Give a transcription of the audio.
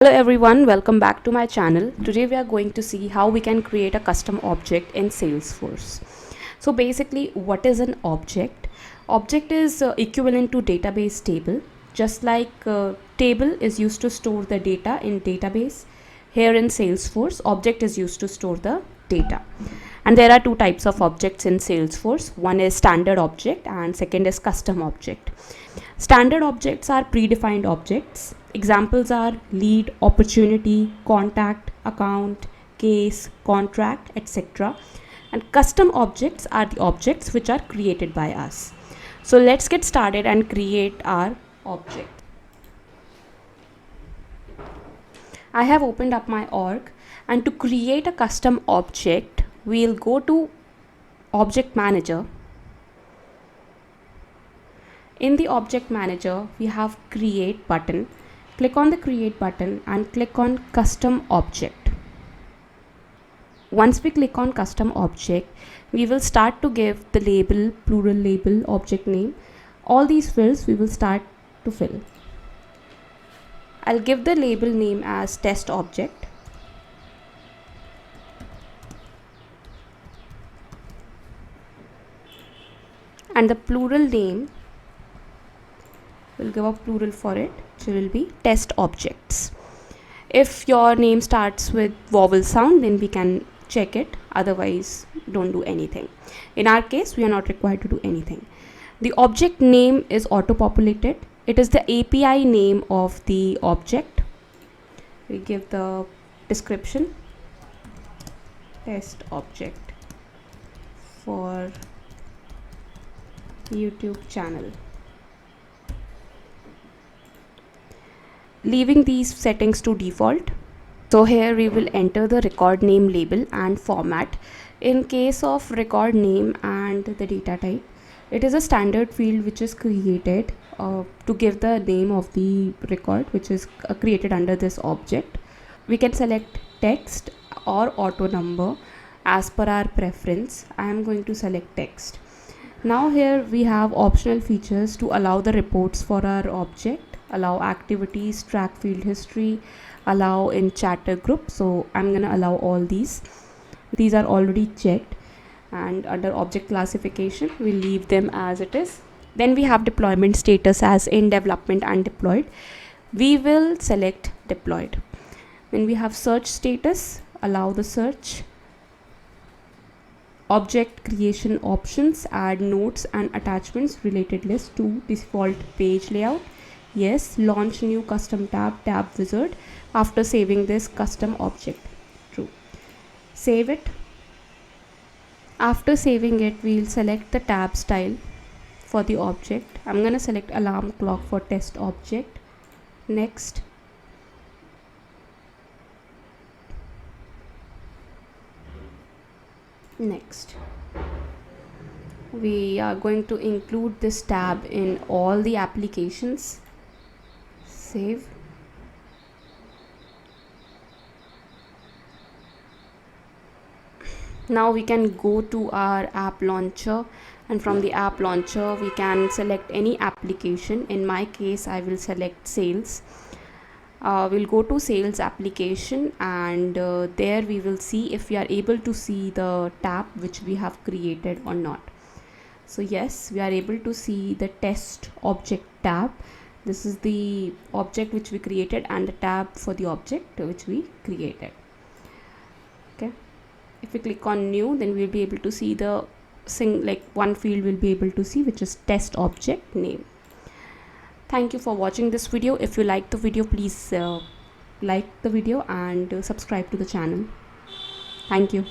Hello everyone, welcome back to my channel. Today we are going to see how we can create a custom object in Salesforce. So basically, what is an object? Object is equivalent to database table. Just like table is used to store the data in database, here in Salesforce, object is used to store the data. And there are two types of objects in Salesforce. One is standard object and second is custom object. Standard objects are predefined objects. Examples are lead, opportunity, contact, account, case, contract, etc. And custom objects are the objects which are created by us. So let's get started and create our object. I have opened up my org, and to create a custom object, we'll go to Object Manager. In the Object Manager, we have Create button. Click on the Create button and click on Custom Object. Once we click on Custom Object, we will start to give the label, plural label, object name. All these fields we will start to fill. I'll give the label name as Test Object. And the plural name, we'll give a plural for it, which will be Test Objects. If your name starts with vowel sound, then we can check it, otherwise don't do anything. In our case, we are not required to do anything. The object name is auto-populated. It is the API name of the object. We give the description, test object for YouTube channel. Leaving these settings to default. So here we will enter the record name label and format. In case of record name and the data type, it is a standard field which is created to give the name of the record which is created under this object. We can select text or auto number as per our preference. I am going to select text. Now here we have optional features to allow the reports for our object, allow activities, track field history, allow in chatter group. So I'm going to allow all these. These are already checked, and under object classification we leave them as it is. Then we have deployment status as in development and deployed. We will select deployed. Then we have search status, allow the search. Object creation options, add notes and attachments related list to default page layout. Yes, launch new custom tab wizard after saving this custom object. True. Save it. After saving it, we'll select the tab style for the object. I'm going to select alarm clock for test object. Next. Next. We are going to include this tab in all the applications. Save. Now we can go to our app launcher, and from the app launcher we can select any application. In my case, I will select sales. We'll go to sales application, and there we will see if we are able to see the tab which we have created or not. So yes, we are able to see the test object tab. This is the object which we created and the tab for the object which we created. Okay, if we click on new, then we'll be able to see the one field we'll be able to see, which is test object name. Thank you for watching this video. If you like the video, please like the video and subscribe to the channel. Thank you.